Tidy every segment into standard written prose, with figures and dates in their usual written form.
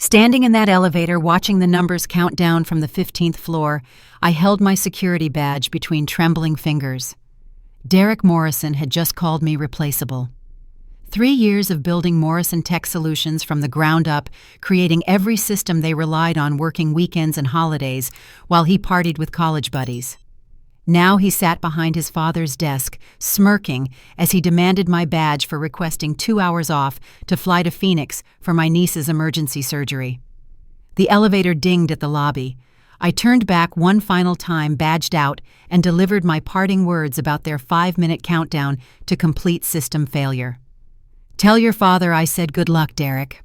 Standing in that elevator, watching the numbers count down from the 15th floor, I held my security badge between trembling fingers. Derek Morrison had just called me replaceable. 3 years of building Morrison Tech Solutions from the ground up, creating every system they relied on, working weekends and holidays while he partied with college buddies. Now he sat behind his father's desk, smirking as he demanded my badge for requesting 2 hours off to fly to Phoenix for my niece's emergency surgery. The elevator dinged at the lobby. I turned back one final time, badged out, and delivered my parting words about their 5-minute countdown to complete system failure. "Tell your father I said good luck, Derek."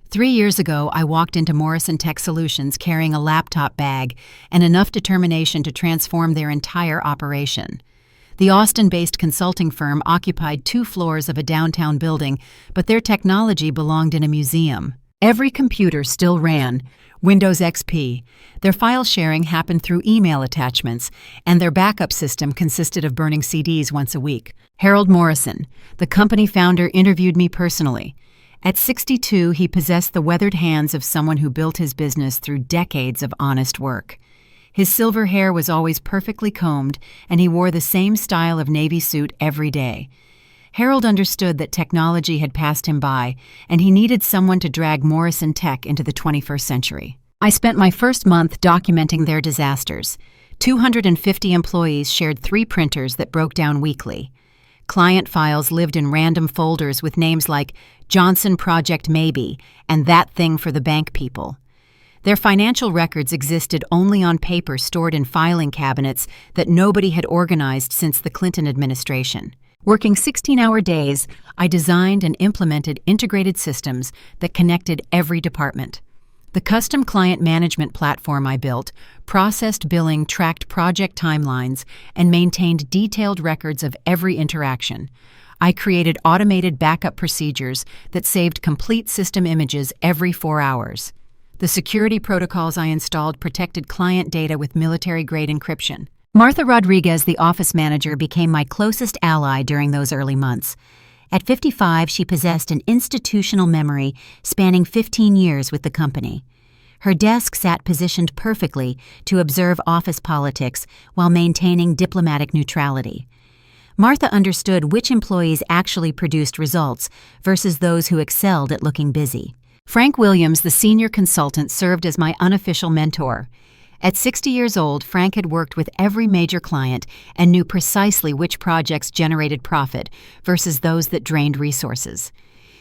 3 years ago, I walked into Morrison Tech Solutions carrying a laptop bag and enough determination to transform their entire operation. The Austin-based consulting firm occupied 2 floors of a downtown building, but their technology belonged in a museum. Every computer still ran Windows XP. Their file sharing happened through email attachments, and their backup system consisted of burning CDs once a week. Harold Morrison, the company founder, interviewed me personally. At 62, he possessed the weathered hands of someone who built his business through decades of honest work. His silver hair was always perfectly combed, and he wore the same style of navy suit every day. Harold understood that technology had passed him by, and he needed someone to drag Morrison Tech into the 21st century. I spent my first month documenting their disasters. 250 employees shared 3 printers that broke down weekly. Client files lived in random folders with names like Johnson Project Maybe and That Thing for the Bank People. Their financial records existed only on paper stored in filing cabinets that nobody had organized since the Clinton administration. Working 16-hour days, I designed and implemented integrated systems that connected every department. The custom client management platform I built processed billing, tracked project timelines, and maintained detailed records of every interaction. I created automated backup procedures that saved complete system images every 4 hours. The security protocols I installed protected client data with military-grade encryption. Martha Rodriguez, the office manager, became my closest ally during those early months. At 55, she possessed an institutional memory spanning 15 years with the company. Her desk sat positioned perfectly to observe office politics while maintaining diplomatic neutrality. Martha understood which employees actually produced results versus those who excelled at looking busy. Frank Williams, the senior consultant, served as my unofficial mentor. At 60 years old, Frank had worked with every major client and knew precisely which projects generated profit versus those that drained resources.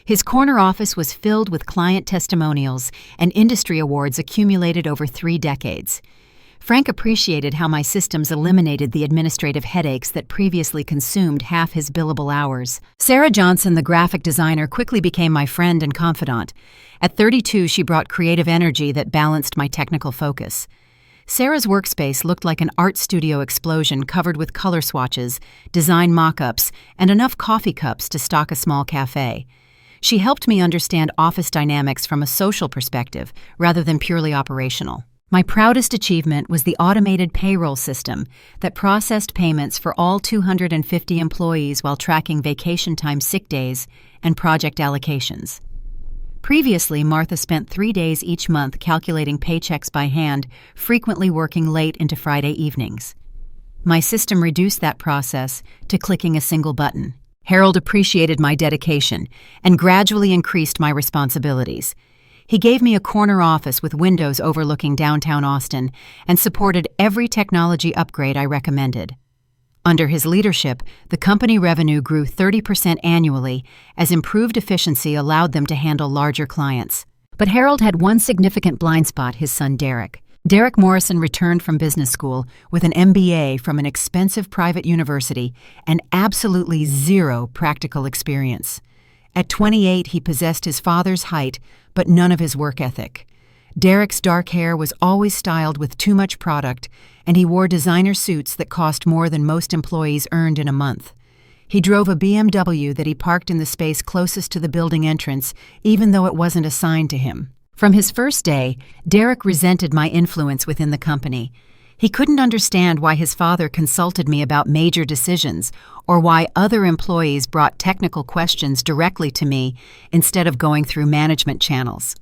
His corner office was filled with client testimonials and industry awards accumulated over 3 decades. Frank appreciated how my systems eliminated the administrative headaches that previously consumed half his billable hours. Sarah Johnson, the graphic designer, quickly became my friend and confidant. At 32, she brought creative energy that balanced my technical focus. Sarah's workspace looked like an art studio explosion covered with color swatches, design mock-ups, and enough coffee cups to stock a small cafe. She helped me understand office dynamics from a social perspective rather than purely operational. My proudest achievement was the automated payroll system that processed payments for all 250 employees while tracking vacation time, sick days, and project allocations. Previously, Martha spent 3 days each month calculating paychecks by hand, frequently working late into Friday evenings. My system reduced that process to clicking a single button. Harold appreciated my dedication and gradually increased my responsibilities. He gave me a corner office with windows overlooking downtown Austin and supported every technology upgrade I recommended. Under his leadership, the company revenue grew 30% annually as improved efficiency allowed them to handle larger clients. But Harold had one significant blind spot: his son Derek. Derek Morrison returned from business school with an MBA from an expensive private university and absolutely zero practical experience. At 28, he possessed his father's height, but none of his work ethic. Derek's dark hair was always styled with too much product, and he wore designer suits that cost more than most employees earned in a month. He drove a BMW that he parked in the space closest to the building entrance, even though it wasn't assigned to him. From his first day, Derek resented my influence within the company. He couldn't understand why his father consulted me about major decisions or why other employees brought technical questions directly to me instead of going through management channels.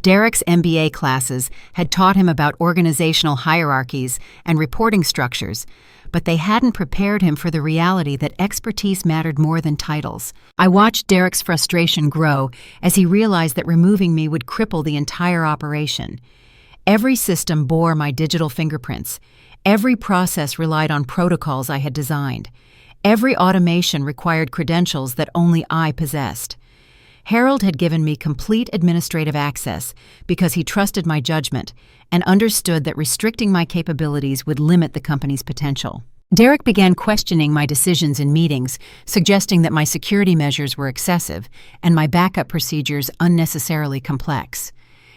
Derek's MBA classes had taught him about organizational hierarchies and reporting structures, but they hadn't prepared him for the reality that expertise mattered more than titles. I watched Derek's frustration grow as he realized that removing me would cripple the entire operation. Every system bore my digital fingerprints. Every process relied on protocols I had designed. Every automation required credentials that only I possessed. Harold had given me complete administrative access because he trusted my judgment and understood that restricting my capabilities would limit the company's potential. Derek began questioning my decisions in meetings, suggesting that my security measures were excessive and my backup procedures unnecessarily complex.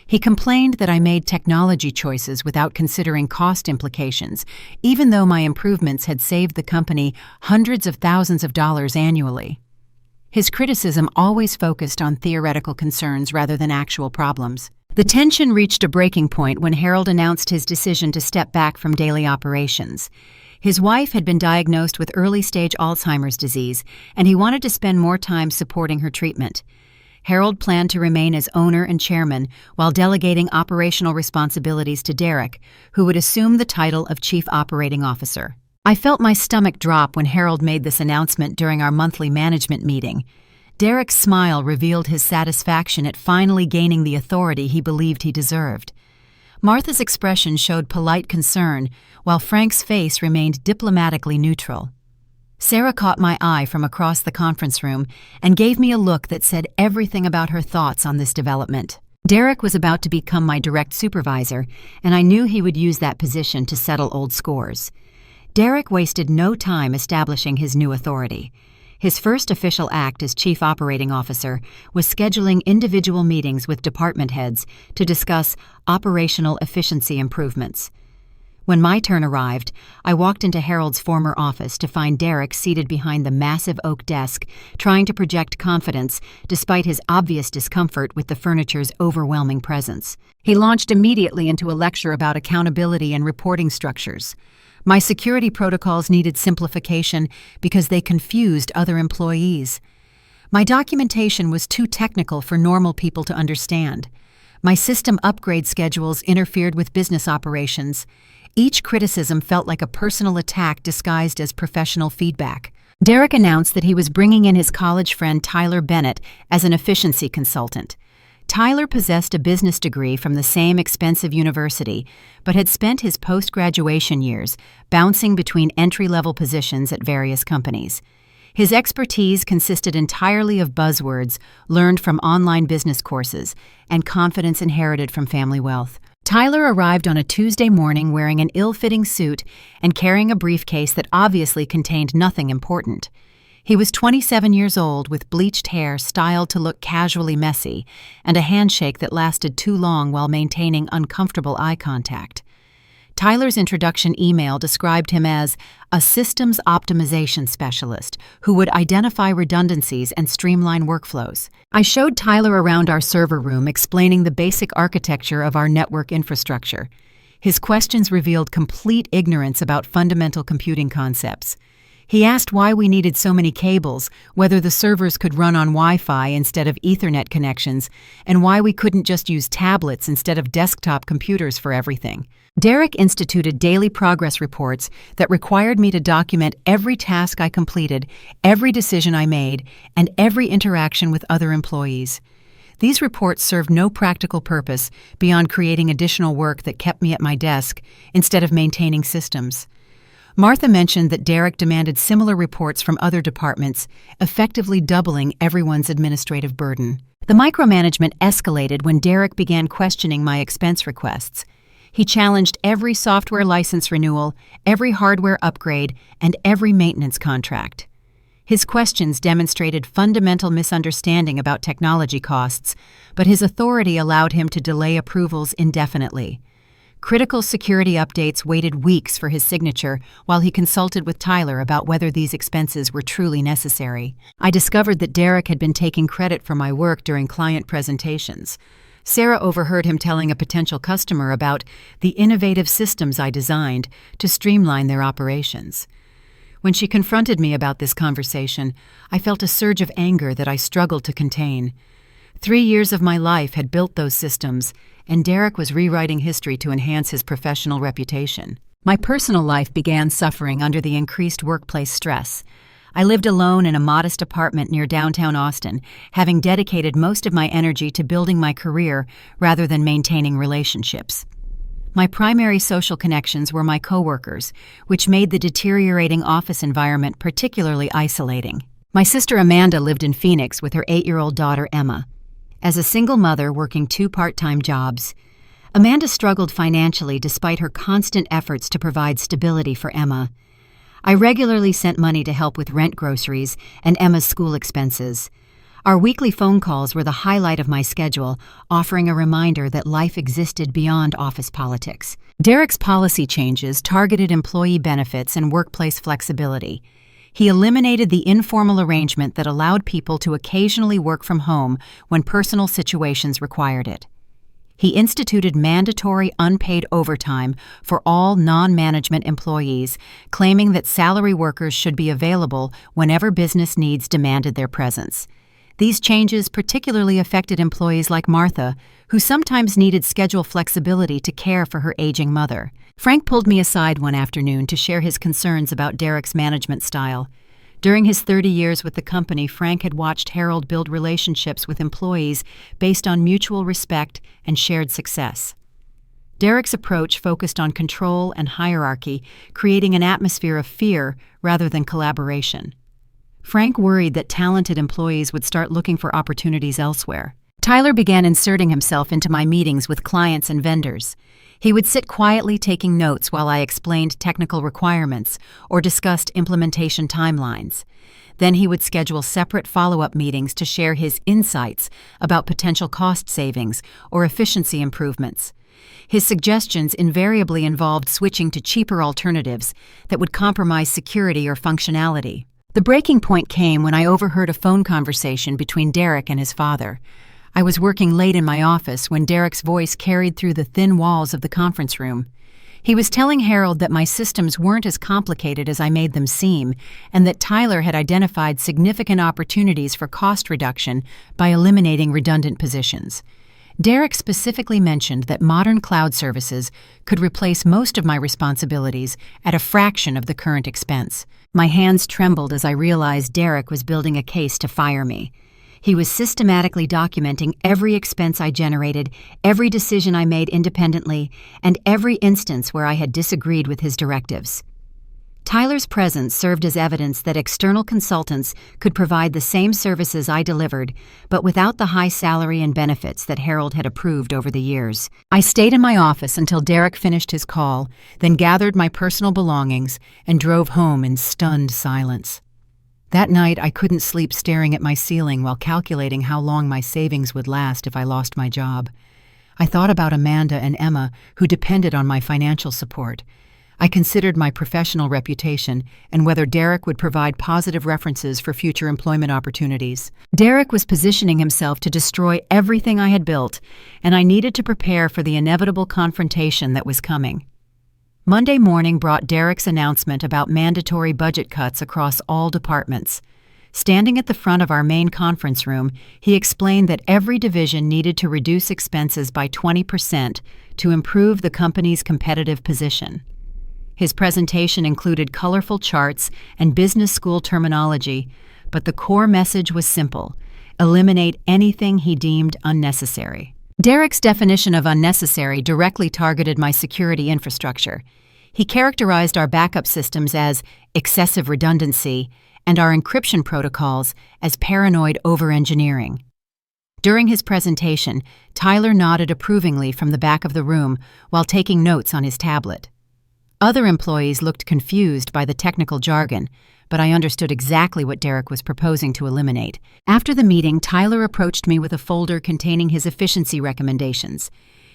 He complained that I made technology choices without considering cost implications, even though my improvements had saved the company hundreds of thousands of dollars annually. His criticism always focused on theoretical concerns rather than actual problems. The tension reached a breaking point when Harold announced his decision to step back from daily operations. His wife had been diagnosed with early-stage Alzheimer's disease, and he wanted to spend more time supporting her treatment. Harold planned to remain as owner and chairman while delegating operational responsibilities to Derek, who would assume the title of Chief Operating Officer. I felt my stomach drop when Harold made this announcement during our monthly management meeting. Derek's smile revealed his satisfaction at finally gaining the authority he believed he deserved. Martha's expression showed polite concern, while Frank's face remained diplomatically neutral. Sarah caught my eye from across the conference room and gave me a look that said everything about her thoughts on this development. Derek was about to become my direct supervisor, and I knew he would use that position to settle old scores. Derek wasted no time establishing his new authority. His first official act as Chief Operating Officer was scheduling individual meetings with department heads to discuss operational efficiency improvements. When my turn arrived, I walked into Harold's former office to find Derek seated behind the massive oak desk, trying to project confidence despite his obvious discomfort with the furniture's overwhelming presence. He launched immediately into a lecture about accountability and reporting structures. My security protocols needed simplification because they confused other employees. My documentation was too technical for normal people to understand. My system upgrade schedules interfered with business operations. Each criticism felt like a personal attack disguised as professional feedback. Derek announced that he was bringing in his college friend Tyler Bennett as an efficiency consultant. Tyler possessed a business degree from the same expensive university, but had spent his post-graduation years bouncing between entry-level positions at various companies. His expertise consisted entirely of buzzwords learned from online business courses and confidence inherited from family wealth. Tyler arrived on a Tuesday morning wearing an ill-fitting suit and carrying a briefcase that obviously contained nothing important. He was 27 years old with bleached hair styled to look casually messy and a handshake that lasted too long while maintaining uncomfortable eye contact. Tyler's introduction email described him as a systems optimization specialist who would identify redundancies and streamline workflows. I showed Tyler around our server room explaining the basic architecture of our network infrastructure. His questions revealed complete ignorance about fundamental computing concepts. He asked why we needed so many cables, whether the servers could run on Wi-Fi instead of Ethernet connections, and why we couldn't just use tablets instead of desktop computers for everything. Derek instituted daily progress reports that required me to document every task I completed, every decision I made, and every interaction with other employees. These reports served no practical purpose beyond creating additional work that kept me at my desk instead of maintaining systems. Martha mentioned that Derek demanded similar reports from other departments, effectively doubling everyone's administrative burden. The micromanagement escalated when Derek began questioning my expense requests. He challenged every software license renewal, every hardware upgrade, and every maintenance contract. His questions demonstrated fundamental misunderstanding about technology costs, but his authority allowed him to delay approvals indefinitely. Critical security updates waited weeks for his signature while he consulted with Tyler about whether these expenses were truly necessary. I discovered that Derek had been taking credit for my work during client presentations. Sarah overheard him telling a potential customer about the innovative systems I designed to streamline their operations. When she confronted me about this conversation, I felt a surge of anger that I struggled to contain. 3 years of my life had built those systems, and Derek was rewriting history to enhance his professional reputation. My personal life began suffering under the increased workplace stress. I lived alone in a modest apartment near downtown Austin, having dedicated most of my energy to building my career rather than maintaining relationships. My primary social connections were my coworkers, which made the deteriorating office environment particularly isolating. My sister Amanda lived in Phoenix with her 8-year-old daughter Emma. As a single mother working 2 part-time jobs, Amanda struggled financially despite her constant efforts to provide stability for Emma. I regularly sent money to help with rent, groceries, and Emma's school expenses. Our weekly phone calls were the highlight of my schedule, offering a reminder that life existed beyond office politics. Derek's policy changes targeted employee benefits and workplace flexibility. He eliminated the informal arrangement that allowed people to occasionally work from home when personal situations required it. He instituted mandatory unpaid overtime for all non-management employees, claiming that salary workers should be available whenever business needs demanded their presence. These changes particularly affected employees like Martha, who sometimes needed schedule flexibility to care for her aging mother. Frank pulled me aside one afternoon to share his concerns about Derek's management style. During his 30 years with the company, Frank had watched Harold build relationships with employees based on mutual respect and shared success. Derek's approach focused on control and hierarchy, creating an atmosphere of fear rather than collaboration. Frank worried that talented employees would start looking for opportunities elsewhere. Tyler began inserting himself into my meetings with clients and vendors. He would sit quietly taking notes while I explained technical requirements or discussed implementation timelines. Then he would schedule separate follow-up meetings to share his insights about potential cost savings or efficiency improvements. His suggestions invariably involved switching to cheaper alternatives that would compromise security or functionality. The breaking point came when I overheard a phone conversation between Derek and his father. I was working late in my office when Derek's voice carried through the thin walls of the conference room. He was telling Harold that my systems weren't as complicated as I made them seem, and that Tyler had identified significant opportunities for cost reduction by eliminating redundant positions. Derek specifically mentioned that modern cloud services could replace most of my responsibilities at a fraction of the current expense. My hands trembled as I realized Derek was building a case to fire me. He was systematically documenting every expense I generated, every decision I made independently, and every instance where I had disagreed with his directives. Tyler's presence served as evidence that external consultants could provide the same services I delivered, but without the high salary and benefits that Harold had approved over the years. I stayed in my office until Derek finished his call, then gathered my personal belongings and drove home in stunned silence. That night, I couldn't sleep staring at my ceiling while calculating how long my savings would last if I lost my job. I thought about Amanda and Emma, who depended on my financial support. I considered my professional reputation and whether Derek would provide positive references for future employment opportunities. Derek was positioning himself to destroy everything I had built, and I needed to prepare for the inevitable confrontation that was coming. Monday morning brought Derek's announcement about mandatory budget cuts across all departments. Standing at the front of our main conference room, he explained that every division needed to reduce expenses by 20% to improve the company's competitive position. His presentation included colorful charts and business school terminology, but the core message was simple: eliminate anything he deemed unnecessary. Derek's definition of unnecessary directly targeted my security infrastructure. He characterized our backup systems as excessive redundancy and our encryption protocols as paranoid over-engineering. During his presentation, Tyler nodded approvingly from the back of the room while taking notes on his tablet. Other employees looked confused by the technical jargon, but I understood exactly what Derek was proposing to eliminate. After the meeting, Tyler approached me with a folder containing his efficiency recommendations.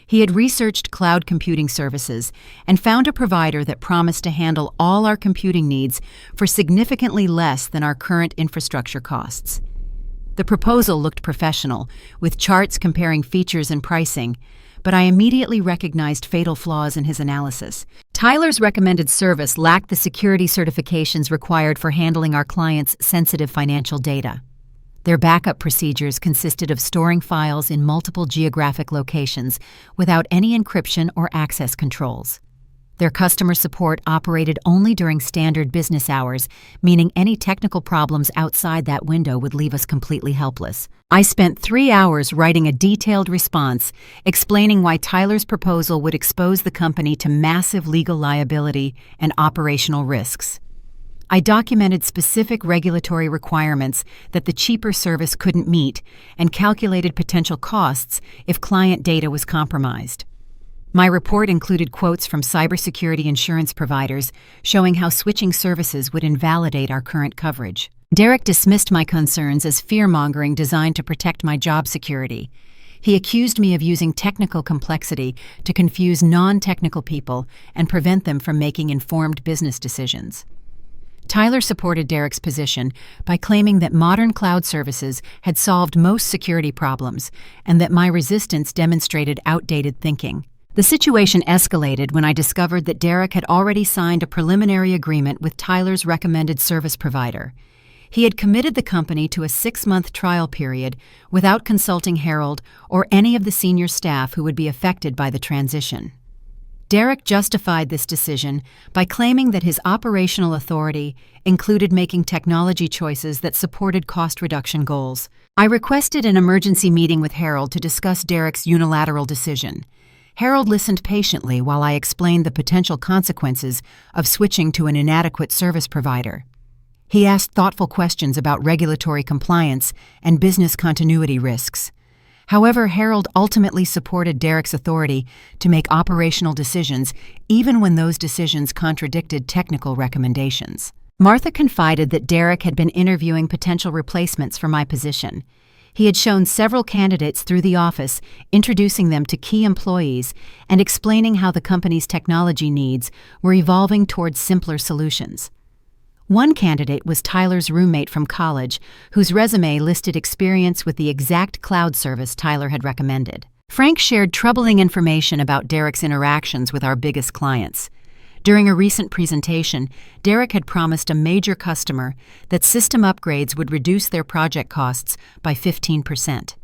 He had researched cloud computing services and found a provider that promised to handle all our computing needs for significantly less than our current infrastructure costs. The proposal looked professional, with charts comparing features and pricing, but I immediately recognized fatal flaws in his analysis. Tyler's recommended service lacked the security certifications required for handling our clients' sensitive financial data. Their backup procedures consisted of storing files in multiple geographic locations without any encryption or access controls. Their customer support operated only during standard business hours, meaning any technical problems outside that window would leave us completely helpless. I spent 3 hours writing a detailed response, explaining why Tyler's proposal would expose the company to massive legal liability and operational risks. I documented specific regulatory requirements that the cheaper service couldn't meet and calculated potential costs if client data was compromised. My report included quotes from cybersecurity insurance providers showing how switching services would invalidate our current coverage. Derek dismissed my concerns as fear-mongering designed to protect my job security. He accused me of using technical complexity to confuse non-technical people and prevent them from making informed business decisions. Tyler supported Derek's position by claiming that modern cloud services had solved most security problems and that my resistance demonstrated outdated thinking. The situation escalated when I discovered that Derek had already signed a preliminary agreement with Tyler's recommended service provider. He had committed the company to a 6-month trial period without consulting Harold or any of the senior staff who would be affected by the transition. Derek justified this decision by claiming that his operational authority included making technology choices that supported cost reduction goals. I requested an emergency meeting with Harold to discuss Derek's unilateral decision. Harold listened patiently while I explained the potential consequences of switching to an inadequate service provider. He asked thoughtful questions about regulatory compliance and business continuity risks. However, Harold ultimately supported Derek's authority to make operational decisions even when those decisions contradicted technical recommendations. Martha confided that Derek had been interviewing potential replacements for my position. He had shown several candidates through the office, introducing them to key employees and explaining how the company's technology needs were evolving towards simpler solutions. One candidate was Tyler's roommate from college, whose resume listed experience with the exact cloud service Tyler had recommended. Frank shared troubling information about Derek's interactions with our biggest clients. During a recent presentation, Derek had promised a major customer that system upgrades would reduce their project costs by 15%.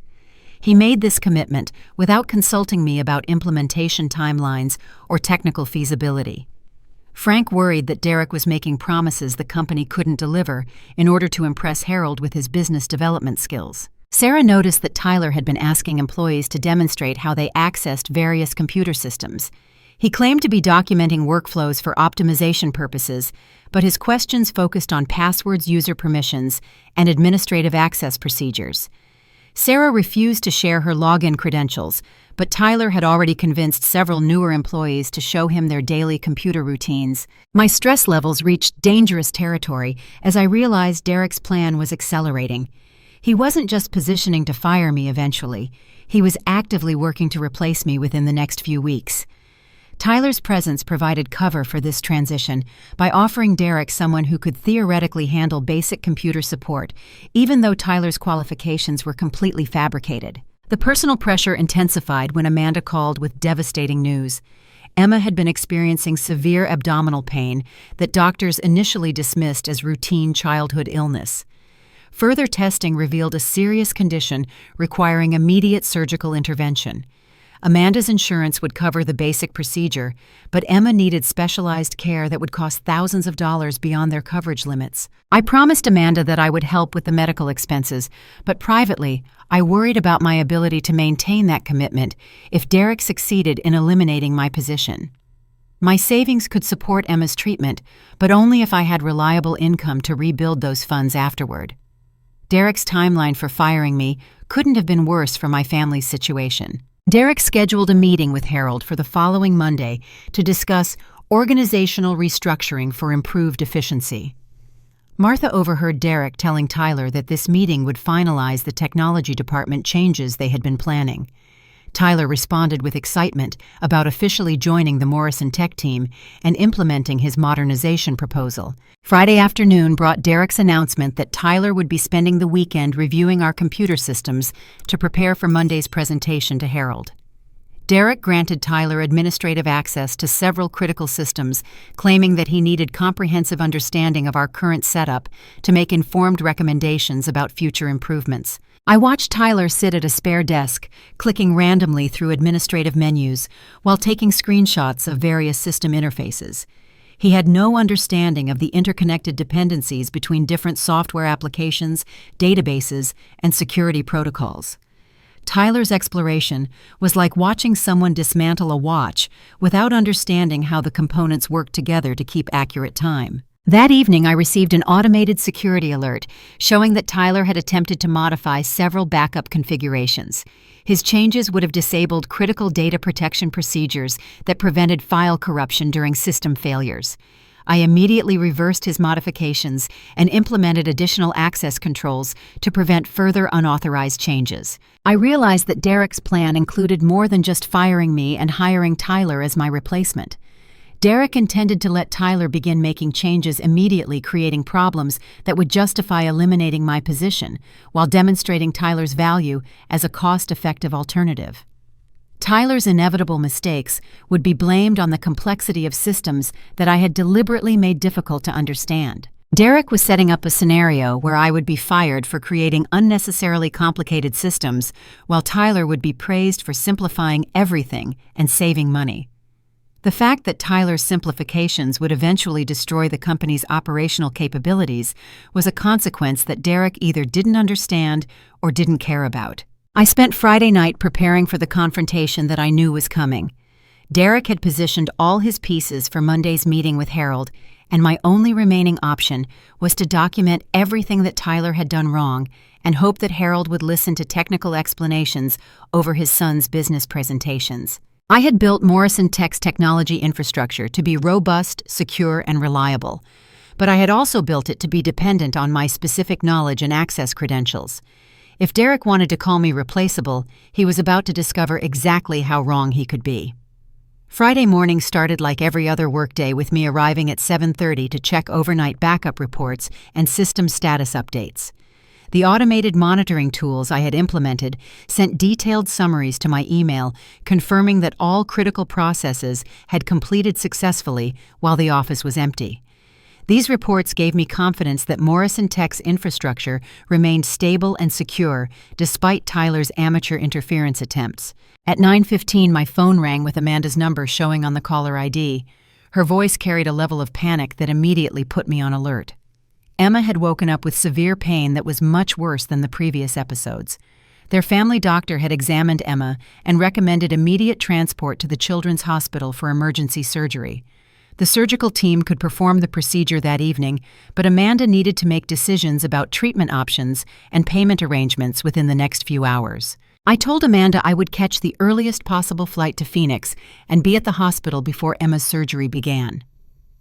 He made this commitment without consulting me about implementation timelines or technical feasibility. Frank worried that Derek was making promises the company couldn't deliver in order to impress Harold with his business development skills. Sarah noticed that Tyler had been asking employees to demonstrate how they accessed various computer systems. He claimed to be documenting workflows for optimization purposes, but his questions focused on passwords, user permissions, and administrative access procedures. Sarah refused to share her login credentials, but Tyler had already convinced several newer employees to show him their daily computer routines. My stress levels reached dangerous territory as I realized Derek's plan was accelerating. He wasn't just positioning to fire me eventually. He was actively working to replace me within the next few weeks. Tyler's presence provided cover for this transition by offering Derek someone who could theoretically handle basic computer support, even though Tyler's qualifications were completely fabricated. The personal pressure intensified when Amanda called with devastating news. Emma had been experiencing severe abdominal pain that doctors initially dismissed as routine childhood illness. Further testing revealed a serious condition requiring immediate surgical intervention. Amanda's insurance would cover the basic procedure, but Emma needed specialized care that would cost thousands of dollars beyond their coverage limits. I promised Amanda that I would help with the medical expenses, but privately, I worried about my ability to maintain that commitment if Derek succeeded in eliminating my position. My savings could support Emma's treatment, but only if I had reliable income to rebuild those funds afterward. Derek's timeline for firing me couldn't have been worse for my family's situation. Derek scheduled a meeting with Harold for the following Monday to discuss organizational restructuring for improved efficiency. Martha overheard Derek telling Tyler that this meeting would finalize the technology department changes they had been planning. Tyler responded with excitement about officially joining the Morrison tech team and implementing his modernization proposal. Friday afternoon brought Derek's announcement that Tyler would be spending the weekend reviewing our computer systems to prepare for Monday's presentation to Harold. Derek granted Tyler administrative access to several critical systems, claiming that he needed comprehensive understanding of our current setup to make informed recommendations about future improvements. I watched Tyler sit at a spare desk, clicking randomly through administrative menus while taking screenshots of various system interfaces. He had no understanding of the interconnected dependencies between different software applications, databases, and security protocols. Tyler's exploration was like watching someone dismantle a watch without understanding how the components work together to keep accurate time. That evening, I received an automated security alert showing that Tyler had attempted to modify several backup configurations. His changes would have disabled critical data protection procedures that prevented file corruption during system failures. I immediately reversed his modifications and implemented additional access controls to prevent further unauthorized changes. I realized that Derek's plan included more than just firing me and hiring Tyler as my replacement. Derek intended to let Tyler begin making changes immediately, creating problems that would justify eliminating my position, while demonstrating Tyler's value as a cost-effective alternative. Tyler's inevitable mistakes would be blamed on the complexity of systems that I had deliberately made difficult to understand. Derek was setting up a scenario where I would be fired for creating unnecessarily complicated systems, while Tyler would be praised for simplifying everything and saving money. The fact that Tyler's simplifications would eventually destroy the company's operational capabilities was a consequence that Derek either didn't understand or didn't care about. I spent Friday night preparing for the confrontation that I knew was coming. Derek had positioned all his pieces for Monday's meeting with Harold, and my only remaining option was to document everything that Tyler had done wrong and hope that Harold would listen to technical explanations over his son's business presentations. I had built Morrison Tech's technology infrastructure to be robust, secure, and reliable, but I had also built it to be dependent on my specific knowledge and access credentials. If Derek wanted to call me replaceable, he was about to discover exactly how wrong he could be. Friday morning started like every other workday, with me arriving at 7:30 to check overnight backup reports and system status updates. The automated monitoring tools I had implemented sent detailed summaries to my email confirming that all critical processes had completed successfully while the office was empty. These reports gave me confidence that Morrison Tech's infrastructure remained stable and secure despite Tyler's amateur interference attempts. At 9:15, my phone rang with Amanda's number showing on the caller ID. Her voice carried a level of panic that immediately put me on alert. Emma had woken up with severe pain that was much worse than the previous episodes. Their family doctor had examined Emma and recommended immediate transport to the Children's Hospital for emergency surgery. The surgical team could perform the procedure that evening, but Amanda needed to make decisions about treatment options and payment arrangements within the next few hours. I told Amanda I would catch the earliest possible flight to Phoenix and be at the hospital before Emma's surgery began.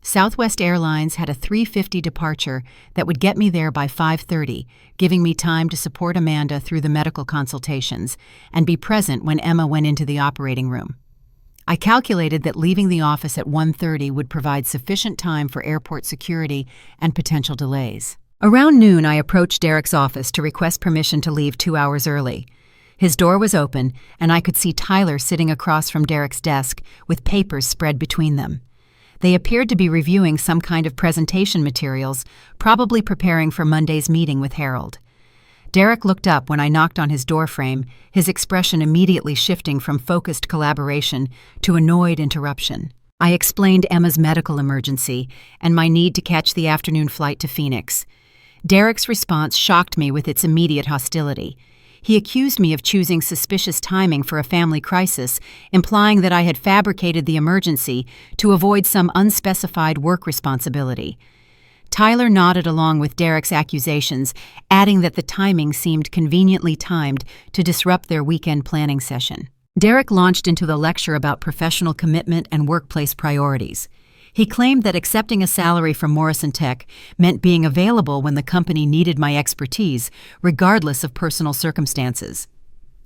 Southwest Airlines had a 3:50 departure that would get me there by 5:30, giving me time to support Amanda through the medical consultations and be present when Emma went into the operating room. I calculated that leaving the office at 1:30 would provide sufficient time for airport security and potential delays. Around noon, I approached Derek's office to request permission to leave 2 hours early. His door was open, and I could see Tyler sitting across from Derek's desk with papers spread between them. They appeared to be reviewing some kind of presentation materials, probably preparing for Monday's meeting with Harold. Derek looked up when I knocked on his doorframe, his expression immediately shifting from focused collaboration to annoyed interruption. I explained Emma's medical emergency and my need to catch the afternoon flight to Phoenix. Derek's response shocked me with its immediate hostility. He accused me of choosing suspicious timing for a family crisis, implying that I had fabricated the emergency to avoid some unspecified work responsibility. Tyler nodded along with Derek's accusations, adding that the timing seemed conveniently timed to disrupt their weekend planning session. Derek launched into the lecture about professional commitment and workplace priorities. He claimed that accepting a salary from Morrison Tech meant being available when the company needed my expertise, regardless of personal circumstances.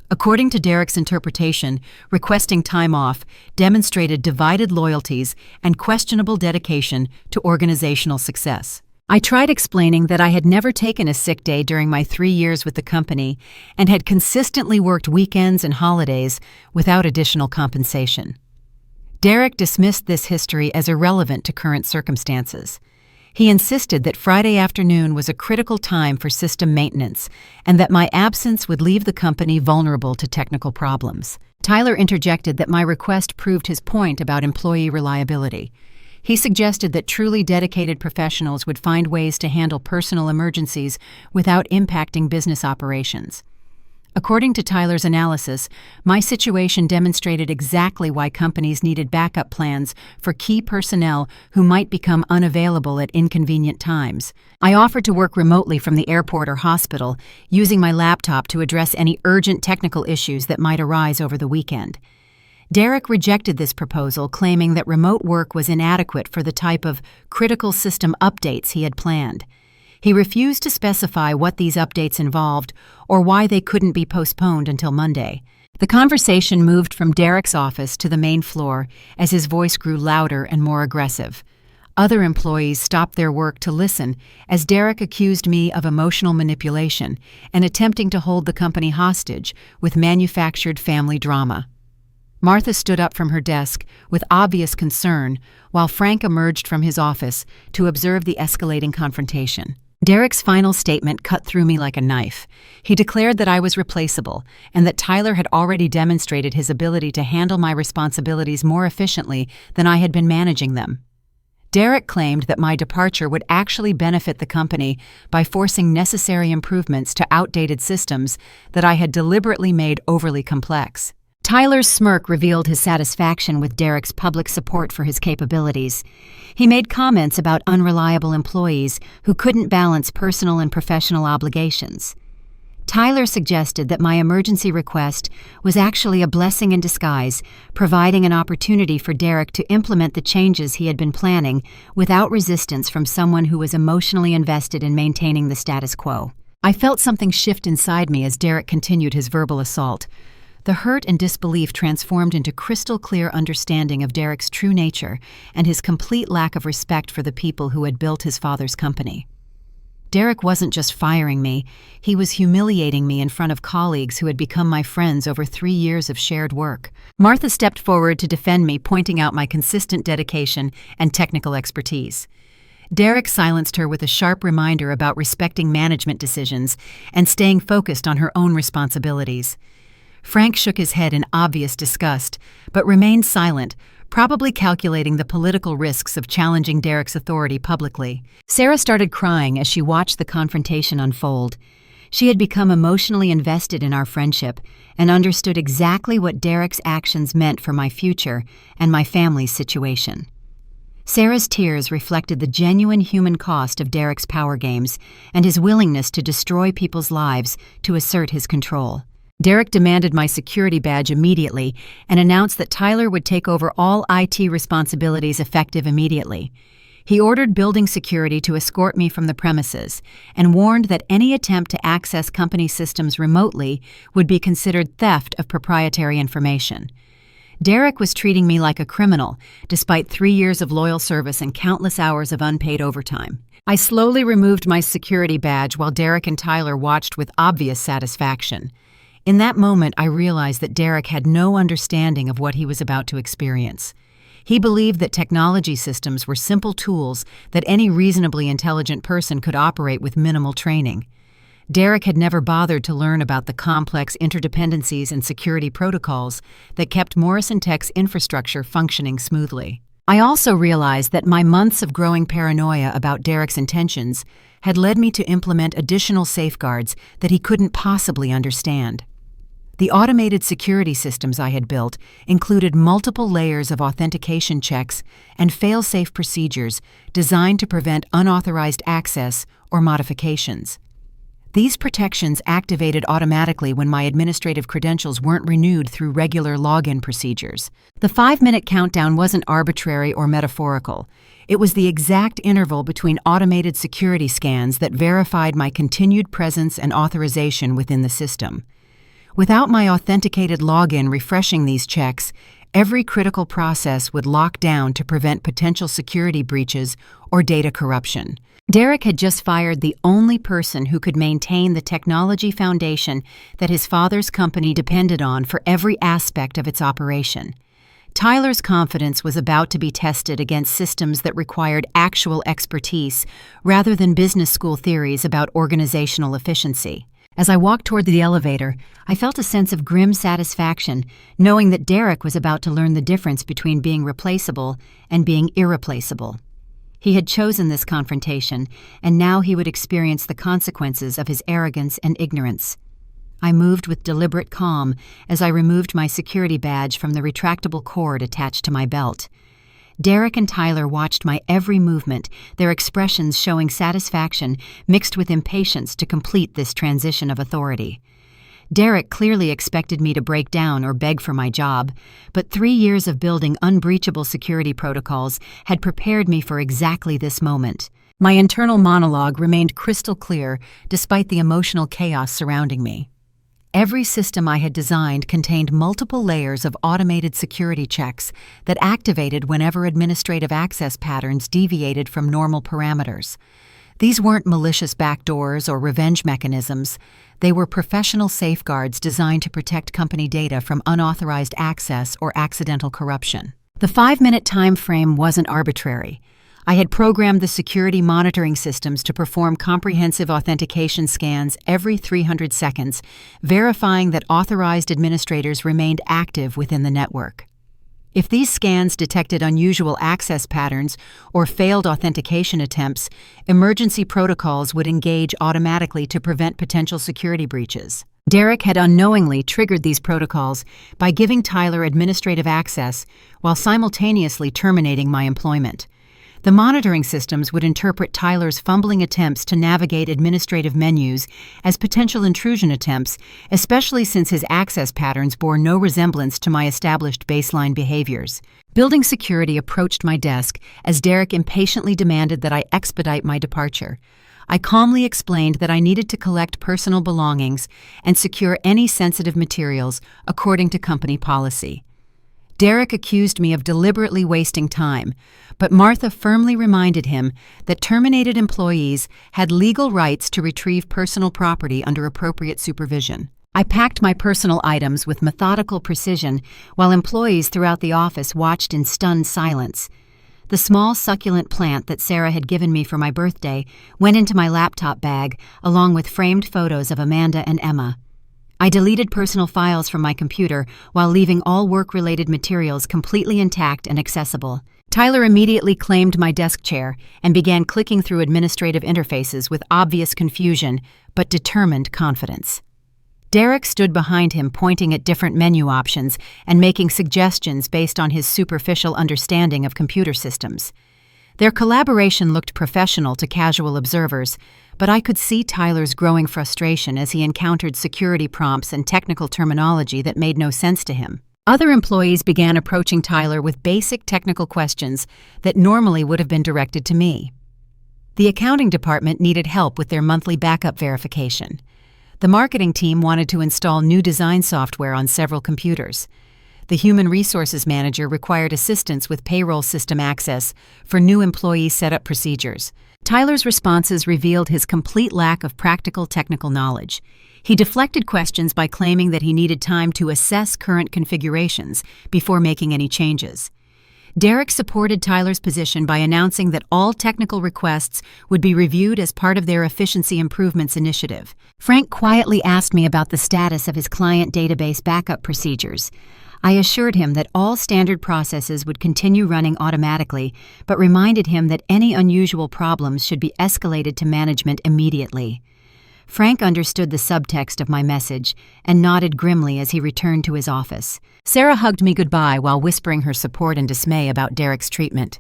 According to Derek's interpretation, requesting time off demonstrated divided loyalties and questionable dedication to organizational success. I tried explaining that I had never taken a sick day during my 3 years with the company and had consistently worked weekends and holidays without additional compensation. Derek dismissed this history as irrelevant to current circumstances. He insisted that Friday afternoon was a critical time for system maintenance and that my absence would leave the company vulnerable to technical problems. Tyler interjected that my request proved his point about employee reliability. He suggested that truly dedicated professionals would find ways to handle personal emergencies without impacting business operations. According to Tyler's analysis, my situation demonstrated exactly why companies needed backup plans for key personnel who might become unavailable at inconvenient times. I offered to work remotely from the airport or hospital, using my laptop to address any urgent technical issues that might arise over the weekend. Derek rejected this proposal, claiming that remote work was inadequate for the type of critical system updates he had planned. He refused to specify what these updates involved or why they couldn't be postponed until Monday. The conversation moved from Derek's office to the main floor as his voice grew louder and more aggressive. Other employees stopped their work to listen as Derek accused me of emotional manipulation and attempting to hold the company hostage with manufactured family drama. Martha stood up from her desk with obvious concern, while Frank emerged from his office to observe the escalating confrontation. Derek's final statement cut through me like a knife. He declared that I was replaceable and that Tyler had already demonstrated his ability to handle my responsibilities more efficiently than I had been managing them. Derek claimed that my departure would actually benefit the company by forcing necessary improvements to outdated systems that I had deliberately made overly complex. Tyler's smirk revealed his satisfaction with Derek's public support for his capabilities. He made comments about unreliable employees who couldn't balance personal and professional obligations. Tyler suggested that my emergency request was actually a blessing in disguise, providing an opportunity for Derek to implement the changes he had been planning without resistance from someone who was emotionally invested in maintaining the status quo. I felt something shift inside me as Derek continued his verbal assault. The hurt and disbelief transformed into crystal-clear understanding of Derek's true nature and his complete lack of respect for the people who had built his father's company. Derek wasn't just firing me, he was humiliating me in front of colleagues who had become my friends over 3 years of shared work. Martha stepped forward to defend me, pointing out my consistent dedication and technical expertise. Derek silenced her with a sharp reminder about respecting management decisions and staying focused on her own responsibilities. Frank shook his head in obvious disgust, but remained silent, probably calculating the political risks of challenging Derek's authority publicly. Sarah started crying as she watched the confrontation unfold. She had become emotionally invested in our friendship and understood exactly what Derek's actions meant for my future and my family's situation. Sarah's tears reflected the genuine human cost of Derek's power games and his willingness to destroy people's lives to assert his control. Derek demanded my security badge immediately and announced that Tyler would take over all IT responsibilities effective immediately. He ordered building security to escort me from the premises and warned that any attempt to access company systems remotely would be considered theft of proprietary information. Derek was treating me like a criminal, despite 3 years of loyal service and countless hours of unpaid overtime. I slowly removed my security badge while Derek and Tyler watched with obvious satisfaction. In that moment, I realized that Derek had no understanding of what he was about to experience. He believed that technology systems were simple tools that any reasonably intelligent person could operate with minimal training. Derek had never bothered to learn about the complex interdependencies and security protocols that kept Morrison Tech's infrastructure functioning smoothly. I also realized that my months of growing paranoia about Derek's intentions had led me to implement additional safeguards that he couldn't possibly understand. The automated security systems I had built included multiple layers of authentication checks and fail-safe procedures designed to prevent unauthorized access or modifications. These protections activated automatically when my administrative credentials weren't renewed through regular login procedures. The 5-minute countdown wasn't arbitrary or metaphorical. It was the exact interval between automated security scans that verified my continued presence and authorization within the system. Without my authenticated login refreshing these checks, every critical process would lock down to prevent potential security breaches or data corruption. Derek had just fired the only person who could maintain the technology foundation that his father's company depended on for every aspect of its operation. Tyler's confidence was about to be tested against systems that required actual expertise rather than business school theories about organizational efficiency. As I walked toward the elevator, I felt a sense of grim satisfaction, knowing that Derek was about to learn the difference between being replaceable and being irreplaceable. He had chosen this confrontation, and now he would experience the consequences of his arrogance and ignorance. I moved with deliberate calm as I removed my security badge from the retractable cord attached to my belt. Derek and Tyler watched my every movement, their expressions showing satisfaction mixed with impatience to complete this transition of authority. Derek clearly expected me to break down or beg for my job, but 3 years of building unbreachable security protocols had prepared me for exactly this moment. My internal monologue remained crystal clear despite the emotional chaos surrounding me. Every system I had designed contained multiple layers of automated security checks that activated whenever administrative access patterns deviated from normal parameters. These weren't malicious backdoors or revenge mechanisms. They were professional safeguards designed to protect company data from unauthorized access or accidental corruption. The 5-minute time frame wasn't arbitrary. I had programmed the security monitoring systems to perform comprehensive authentication scans every 300 seconds, verifying that authorized administrators remained active within the network. If these scans detected unusual access patterns or failed authentication attempts, emergency protocols would engage automatically to prevent potential security breaches. Derek had unknowingly triggered these protocols by giving Tyler administrative access while simultaneously terminating my employment. The monitoring systems would interpret Tyler's fumbling attempts to navigate administrative menus as potential intrusion attempts, especially since his access patterns bore no resemblance to my established baseline behaviors. Building security approached my desk as Derek impatiently demanded that I expedite my departure. I calmly explained that I needed to collect personal belongings and secure any sensitive materials according to company policy. Derek accused me of deliberately wasting time, but Martha firmly reminded him that terminated employees had legal rights to retrieve personal property under appropriate supervision. I packed my personal items with methodical precision while employees throughout the office watched in stunned silence. The small succulent plant that Sarah had given me for my birthday went into my laptop bag along with framed photos of Amanda and Emma. I deleted personal files from my computer while leaving all work-related materials completely intact and accessible. Tyler immediately claimed my desk chair and began clicking through administrative interfaces with obvious confusion but determined confidence. Derek stood behind him, pointing at different menu options and making suggestions based on his superficial understanding of computer systems. Their collaboration looked professional to casual observers, but I could see Tyler's growing frustration as he encountered security prompts and technical terminology that made no sense to him. Other employees began approaching Tyler with basic technical questions that normally would have been directed to me. The accounting department needed help with their monthly backup verification. The marketing team wanted to install new design software on several computers. The human resources manager required assistance with payroll system access for new employee setup procedures. Tyler's responses revealed his complete lack of practical technical knowledge. He deflected questions by claiming that he needed time to assess current configurations before making any changes. Derek supported Tyler's position by announcing that all technical requests would be reviewed as part of their efficiency improvements initiative. Frank quietly asked me about the status of his client database backup procedures. I assured him that all standard processes would continue running automatically, but reminded him that any unusual problems should be escalated to management immediately. Frank understood the subtext of my message and nodded grimly as he returned to his office. Sarah hugged me goodbye while whispering her support and dismay about Derek's treatment.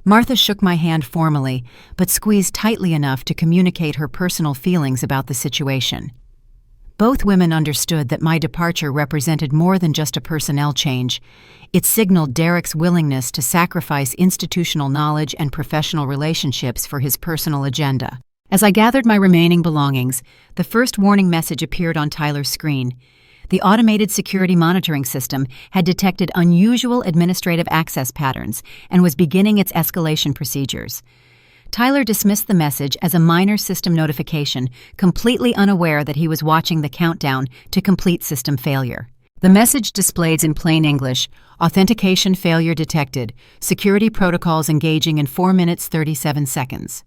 Martha shook my hand formally, but squeezed tightly enough to communicate her personal feelings about the situation. Both women understood that my departure represented more than just a personnel change. It signaled Derek's willingness to sacrifice institutional knowledge and professional relationships for his personal agenda. As I gathered my remaining belongings, the first warning message appeared on Tyler's screen. The automated security monitoring system had detected unusual administrative access patterns and was beginning its escalation procedures. Tyler dismissed the message as a minor system notification, completely unaware that he was watching the countdown to complete system failure. The message displayed in plain English, "Authentication failure detected. Security protocols engaging in 4 minutes 37 seconds."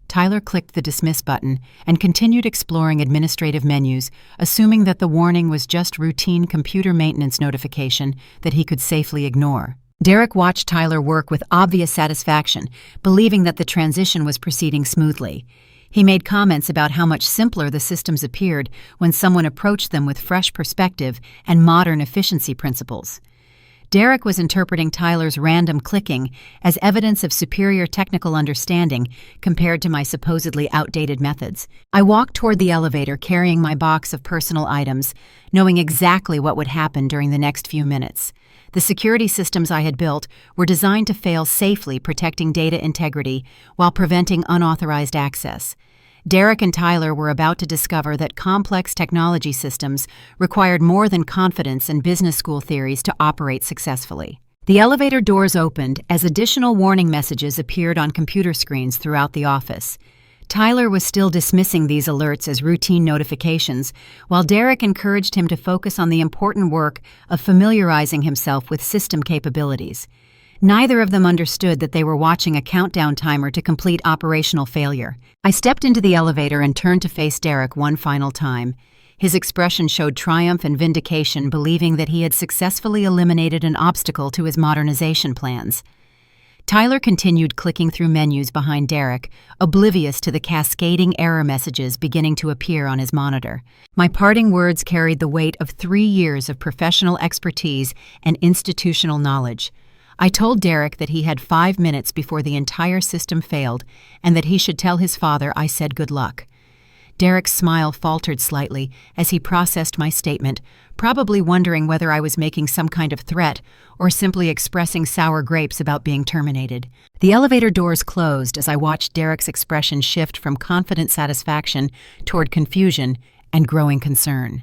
Tyler clicked the dismiss button and continued exploring administrative menus, assuming that the warning was just routine computer maintenance notification that he could safely ignore. Derek watched Tyler work with obvious satisfaction, believing that the transition was proceeding smoothly. He made comments about how much simpler the systems appeared when someone approached them with fresh perspective and modern efficiency principles. Derek was interpreting Tyler's random clicking as evidence of superior technical understanding compared to my supposedly outdated methods. I walked toward the elevator carrying my box of personal items, knowing exactly what would happen during the next few minutes. The security systems I had built were designed to fail safely, protecting data integrity while preventing unauthorized access. Derek and Tyler were about to discover that complex technology systems required more than confidence and business school theories to operate successfully. The elevator doors opened as additional warning messages appeared on computer screens throughout the office. Tyler was still dismissing these alerts as routine notifications, while Derek encouraged him to focus on the important work of familiarizing himself with system capabilities. Neither of them understood that they were watching a countdown timer to complete operational failure. I stepped into the elevator and turned to face Derek one final time. His expression showed triumph and vindication, believing that he had successfully eliminated an obstacle to his modernization plans. Tyler continued clicking through menus behind Derek, oblivious to the cascading error messages beginning to appear on his monitor. My parting words carried the weight of 3 years of professional expertise and institutional knowledge. I told Derek that he had 5 minutes before the entire system failed and that he should tell his father I said good luck. Derek's smile faltered slightly as he processed my statement, probably wondering whether I was making some kind of threat or simply expressing sour grapes about being terminated. The elevator doors closed as I watched Derek's expression shift from confident satisfaction toward confusion and growing concern.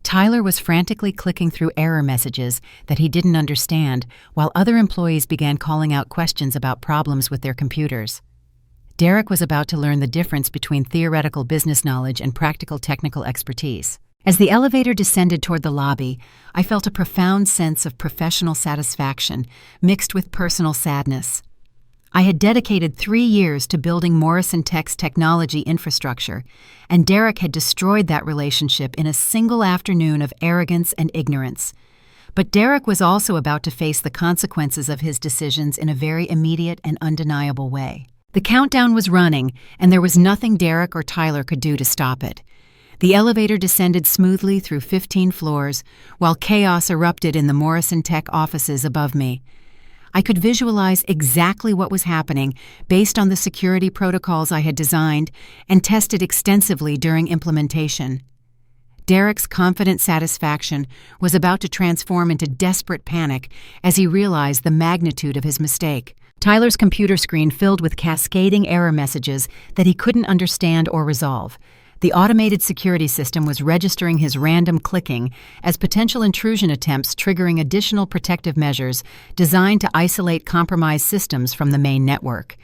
Tyler was frantically clicking through error messages that he didn't understand, while other employees began calling out questions about problems with their computers. Derek was about to learn the difference between theoretical business knowledge and practical technical expertise. As the elevator descended toward the lobby, I felt a profound sense of professional satisfaction mixed with personal sadness. I had dedicated 3 years to building Morrison Tech's technology infrastructure, and Derek had destroyed that relationship in a single afternoon of arrogance and ignorance. But Derek was also about to face the consequences of his decisions in a very immediate and undeniable way. The countdown was running, and there was nothing Derek or Tyler could do to stop it. The elevator descended smoothly through 15 floors, while chaos erupted in the Morrison Tech offices above me. I could visualize exactly what was happening based on the security protocols I had designed and tested extensively during implementation. Derek's confident satisfaction was about to transform into desperate panic as he realized the magnitude of his mistake. Tyler's computer screen filled with cascading error messages that he couldn't understand or resolve. The automated security system was registering his random clicking as potential intrusion attempts, triggering additional protective measures designed to isolate compromised systems from the main network.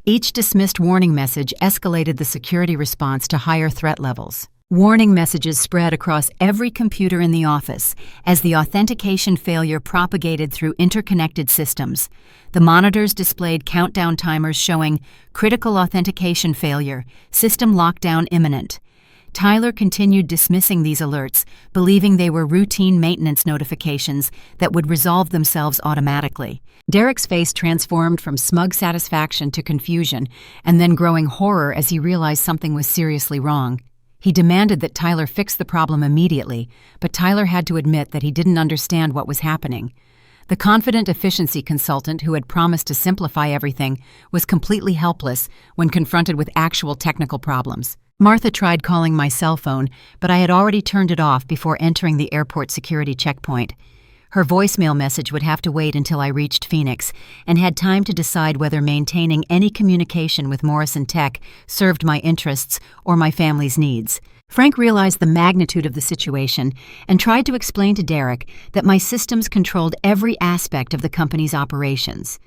Each dismissed warning message escalated the security response to higher threat levels. Warning messages spread across every computer in the office as the authentication failure propagated through interconnected systems. The monitors displayed countdown timers showing critical authentication failure, system lockdown imminent. Tyler continued dismissing these alerts, believing they were routine maintenance notifications that would resolve themselves automatically. Derek's face transformed from smug satisfaction to confusion, and then growing horror as he realized something was seriously wrong. He demanded that Tyler fix the problem immediately, but Tyler had to admit that he didn't understand what was happening. The confident efficiency consultant who had promised to simplify everything was completely helpless when confronted with actual technical problems. Martha tried calling my cell phone, but I had already turned it off before entering the airport security checkpoint. Her voicemail message would have to wait until I reached Phoenix and had time to decide whether maintaining any communication with Morrison Tech served my interests or my family's needs. Frank realized the magnitude of the situation and tried to explain to Derek that my systems controlled every aspect of the company's operations.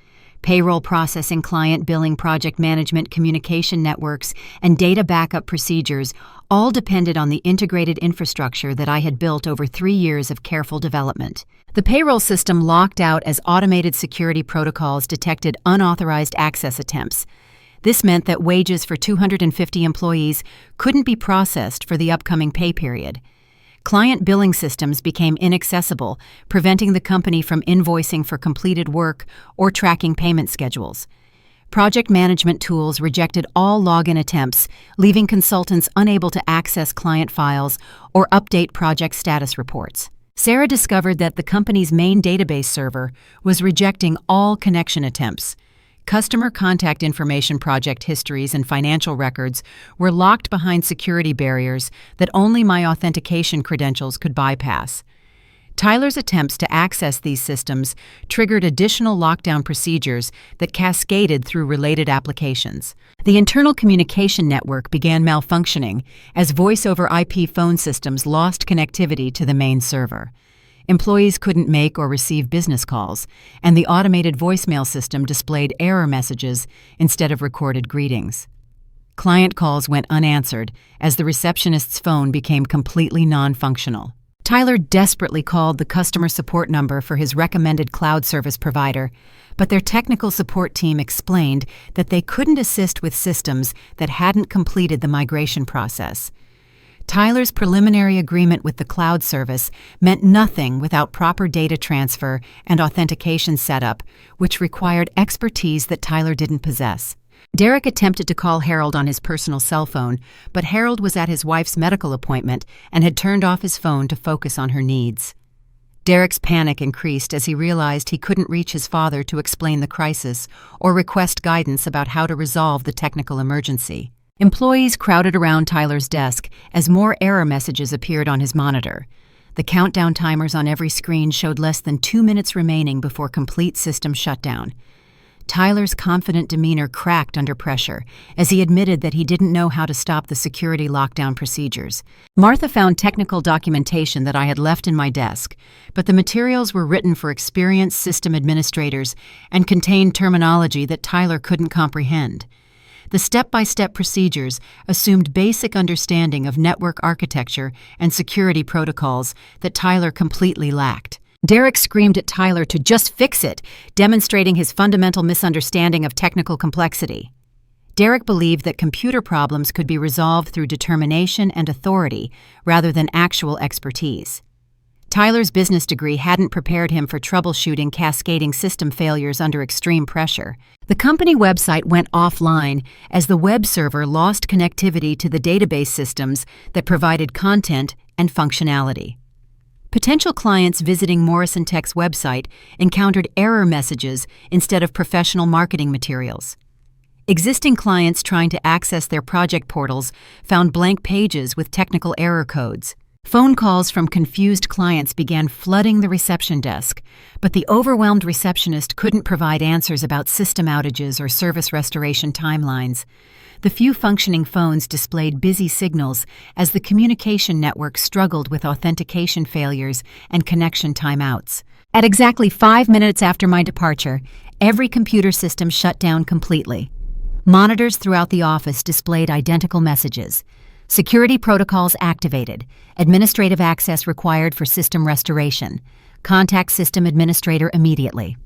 Payroll processing, client billing, project management, communication networks, and data backup procedures all depended on the integrated infrastructure that I had built over 3 years of careful development. The payroll system locked out as automated security protocols detected unauthorized access attempts. This meant that wages for 250 employees couldn't be processed for the upcoming pay period. Client billing systems became inaccessible, preventing the company from invoicing for completed work or tracking payment schedules. Project management tools rejected all login attempts, leaving consultants unable to access client files or update project status reports. Sarah discovered that the company's main database server was rejecting all connection attempts. Customer contact information, project histories, and financial records were locked behind security barriers that only my authentication credentials could bypass. Tyler's attempts to access these systems triggered additional lockdown procedures that cascaded through related applications. The internal communication network began malfunctioning as voice-over IP phone systems lost connectivity to the main server. Employees couldn't make or receive business calls, and the automated voicemail system displayed error messages instead of recorded greetings. Client calls went unanswered as the receptionist's phone became completely non-functional. Tyler desperately called the customer support number for his recommended cloud service provider, but their technical support team explained that they couldn't assist with systems that hadn't completed the migration process. Tyler's preliminary agreement with the cloud service meant nothing without proper data transfer and authentication setup, which required expertise that Tyler didn't possess. Derek attempted to call Harold on his personal cell phone, but Harold was at his wife's medical appointment and had turned off his phone to focus on her needs. Derek's panic increased as he realized he couldn't reach his father to explain the crisis or request guidance about how to resolve the technical emergency. Employees crowded around Tyler's desk as more error messages appeared on his monitor. The countdown timers on every screen showed less than 2 minutes remaining before complete system shutdown. Tyler's confident demeanor cracked under pressure as he admitted that he didn't know how to stop the security lockdown procedures. Martha found technical documentation that I had left in my desk, but the materials were written for experienced system administrators and contained terminology that Tyler couldn't comprehend. The step-by-step procedures assumed basic understanding of network architecture and security protocols that Tyler completely lacked. Derek screamed at Tyler to just fix it, demonstrating his fundamental misunderstanding of technical complexity. Derek believed that computer problems could be resolved through determination and authority rather than actual expertise. Tyler's business degree hadn't prepared him for troubleshooting cascading system failures under extreme pressure. The company website went offline as the web server lost connectivity to the database systems that provided content and functionality. Potential clients visiting Morrison Tech's website encountered error messages instead of professional marketing materials. Existing clients trying to access their project portals found blank pages with technical error codes. Phone calls from confused clients began flooding the reception desk, but the overwhelmed receptionist couldn't provide answers about system outages or service restoration timelines. The few functioning phones displayed busy signals as the communication network struggled with authentication failures and connection timeouts. At exactly 5 minutes after my departure, every computer system shut down completely. Monitors throughout the office displayed identical messages. Security protocols activated. Administrative access required for system restoration. Contact system administrator immediately.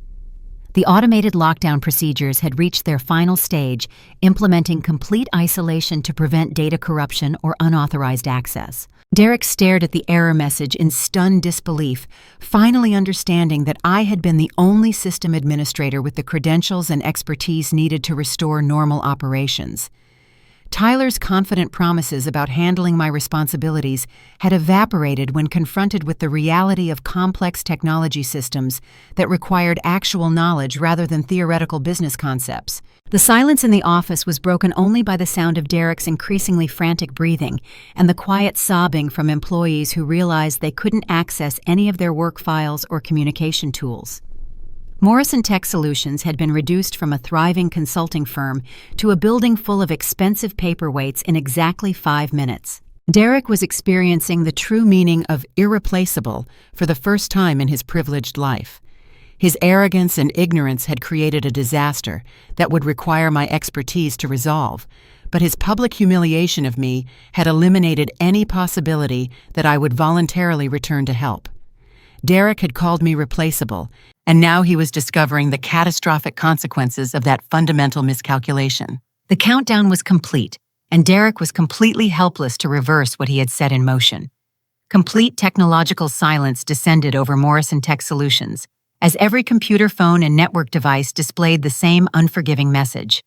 The automated lockdown procedures had reached their final stage, implementing complete isolation to prevent data corruption or unauthorized access. Derek stared at the error message in stunned disbelief, finally understanding that I had been the only system administrator with the credentials and expertise needed to restore normal operations. Tyler's confident promises about handling my responsibilities had evaporated when confronted with the reality of complex technology systems that required actual knowledge rather than theoretical business concepts. The silence in the office was broken only by the sound of Derek's increasingly frantic breathing and the quiet sobbing from employees who realized they couldn't access any of their work files or communication tools. Morrison Tech Solutions had been reduced from a thriving consulting firm to a building full of expensive paperweights in exactly 5 minutes. Derek was experiencing the true meaning of irreplaceable for the first time in his privileged life. His arrogance and ignorance had created a disaster that would require my expertise to resolve, but his public humiliation of me had eliminated any possibility that I would voluntarily return to help. Derek had called me replaceable, and now he was discovering the catastrophic consequences of that fundamental miscalculation. The countdown was complete, and Derek was completely helpless to reverse what he had set in motion. Complete technological silence descended over Morrison Tech Solutions, as every computer, phone, and network device displayed the same unforgiving message.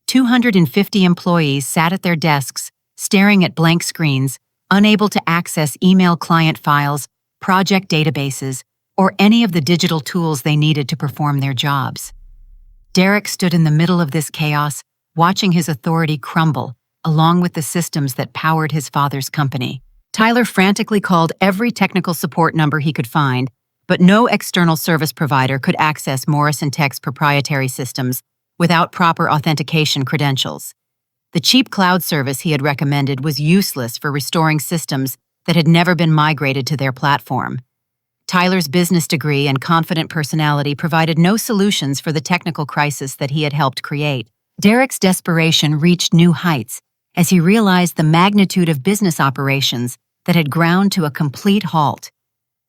250 employees sat at their desks, staring at blank screens, unable to access email client files, project databases, or any of the digital tools they needed to perform their jobs. Derek stood in the middle of this chaos, watching his authority crumble, along with the systems that powered his father's company. Tyler frantically called every technical support number he could find, but no external service provider could access Morrison Tech's proprietary systems without proper authentication credentials. The cheap cloud service he had recommended was useless for restoring systems that had never been migrated to their platform. Tyler's business degree and confident personality provided no solutions for the technical crisis that he had helped create. Derek's desperation reached new heights as he realized the magnitude of business operations that had ground to a complete halt.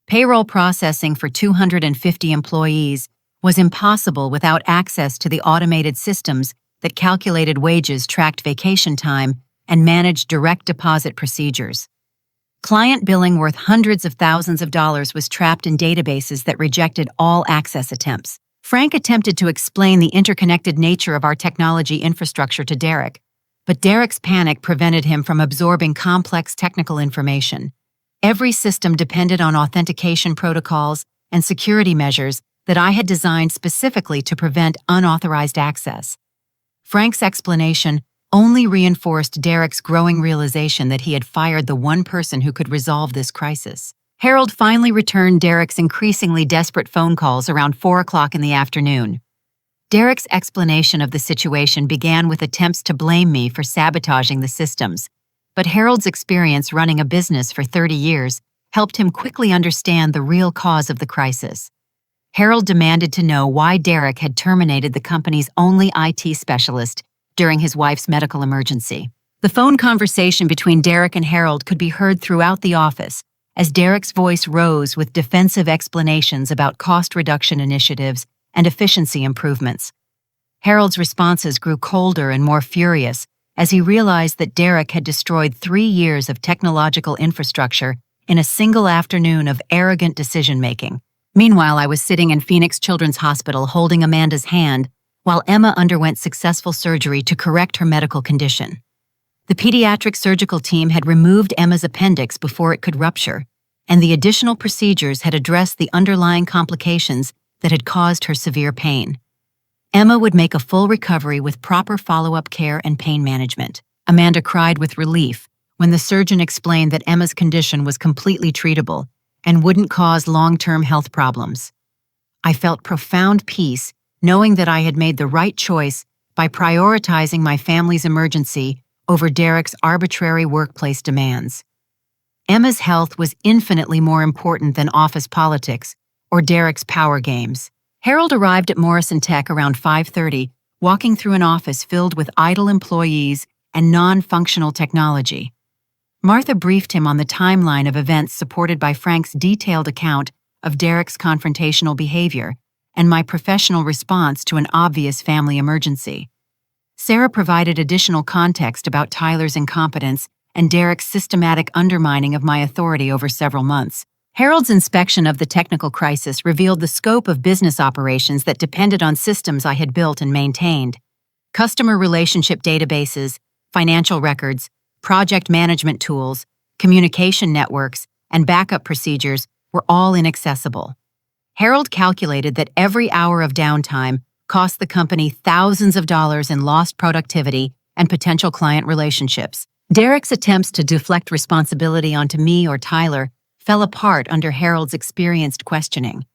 Payroll processing for 250 employees was impossible without access to the automated systems that calculated wages, tracked vacation time, and managed direct deposit procedures. Client billing worth hundreds of thousands of dollars was trapped in databases that rejected all access attempts. Frank attempted to explain the interconnected nature of our technology infrastructure to Derek, but Derek's panic prevented him from absorbing complex technical information. Every system depended on authentication protocols and security measures that I had designed specifically to prevent unauthorized access. Frank's explanation only reinforced Derek's growing realization that he had fired the one person who could resolve this crisis. Harold finally returned Derek's increasingly desperate phone calls around 4 o'clock in the afternoon. Derek's explanation of the situation began with attempts to blame me for sabotaging the systems, but Harold's experience running a business for 30 years helped him quickly understand the real cause of the crisis. Harold demanded to know why Derek had terminated the company's only IT specialist during his wife's medical emergency. The phone conversation between Derek and Harold could be heard throughout the office as Derek's voice rose with defensive explanations about cost reduction initiatives and efficiency improvements. Harold's responses grew colder and more furious as he realized that Derek had destroyed 3 years of technological infrastructure in a single afternoon of arrogant decision-making. Meanwhile, I was sitting in Phoenix Children's Hospital holding Amanda's hand while Emma underwent successful surgery to correct her medical condition. The pediatric surgical team had removed Emma's appendix before it could rupture, and the additional procedures had addressed the underlying complications that had caused her severe pain. Emma would make a full recovery with proper follow-up care and pain management. Amanda cried with relief when the surgeon explained that Emma's condition was completely treatable and wouldn't cause long-term health problems. I felt profound peace knowing that I had made the right choice by prioritizing my family's emergency over Derek's arbitrary workplace demands. Emma's health was infinitely more important than office politics or Derek's power games. Harold arrived at Morrison Tech around 5:30, walking through an office filled with idle employees and non-functional technology. Martha briefed him on the timeline of events supported by Frank's detailed account of Derek's confrontational behavior and my professional response to an obvious family emergency. Sarah provided additional context about Tyler's incompetence and Derek's systematic undermining of my authority over several months. Harold's inspection of the technical crisis revealed the scope of business operations that depended on systems I had built and maintained. Customer relationship databases, financial records, project management tools, communication networks, and backup procedures were all inaccessible. Harold calculated that every hour of downtime cost the company thousands of dollars in lost productivity and potential client relationships. Derek's attempts to deflect responsibility onto me or Tyler fell apart under Harold's experienced questioning.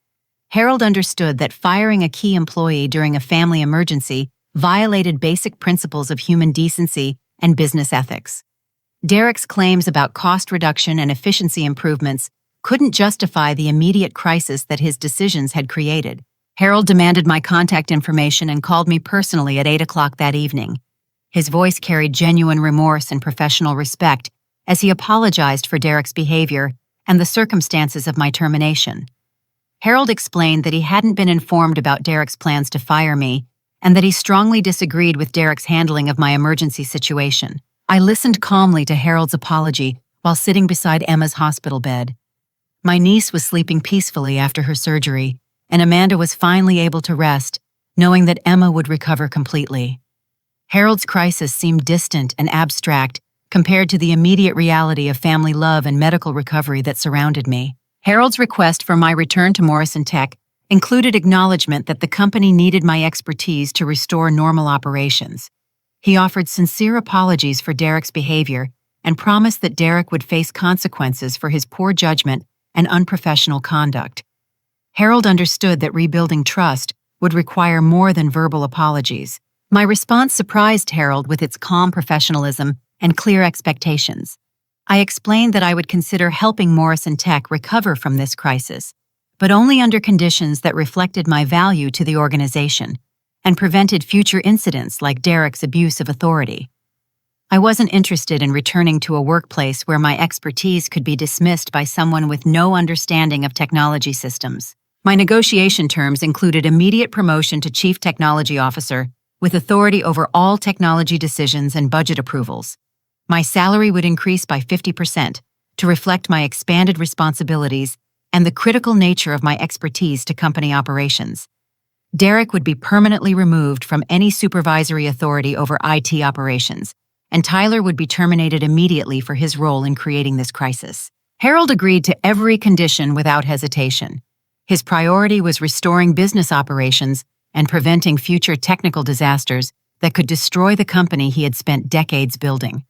Harold understood that firing a key employee during a family emergency violated basic principles of human decency and business ethics. Derek's claims about cost reduction and efficiency improvements couldn't justify the immediate crisis that his decisions had created. Harold demanded my contact information and called me personally at 8 o'clock that evening. His voice carried genuine remorse and professional respect as he apologized for Derek's behavior and the circumstances of my termination. Harold explained that he hadn't been informed about Derek's plans to fire me and that he strongly disagreed with Derek's handling of my emergency situation. I listened calmly to Harold's apology while sitting beside Emma's hospital bed. My niece was sleeping peacefully after her surgery, and Amanda was finally able to rest, knowing that Emma would recover completely. Harold's crisis seemed distant and abstract compared to the immediate reality of family love and medical recovery that surrounded me. Harold's request for my return to Morrison Tech included acknowledgement that the company needed my expertise to restore normal operations. He offered sincere apologies for Derek's behavior and promised that Derek would face consequences for his poor judgment and unprofessional conduct. Harold understood that rebuilding trust would require more than verbal apologies. My response surprised Harold with its calm professionalism and clear expectations. I explained that I would consider helping Morrison Tech recover from this crisis, but only under conditions that reflected my value to the organization and prevented future incidents like Derek's abuse of authority. I wasn't interested in returning to a workplace where my expertise could be dismissed by someone with no understanding of technology systems. My negotiation terms included immediate promotion to Chief Technology Officer with authority over all technology decisions and budget approvals. My salary would increase by 50% to reflect my expanded responsibilities and the critical nature of my expertise to company operations. Derek would be permanently removed from any supervisory authority over IT operations, and Tyler would be terminated immediately for his role in creating this crisis. Harold agreed to every condition without hesitation. His priority was restoring business operations and preventing future technical disasters that could destroy the company he had spent decades building.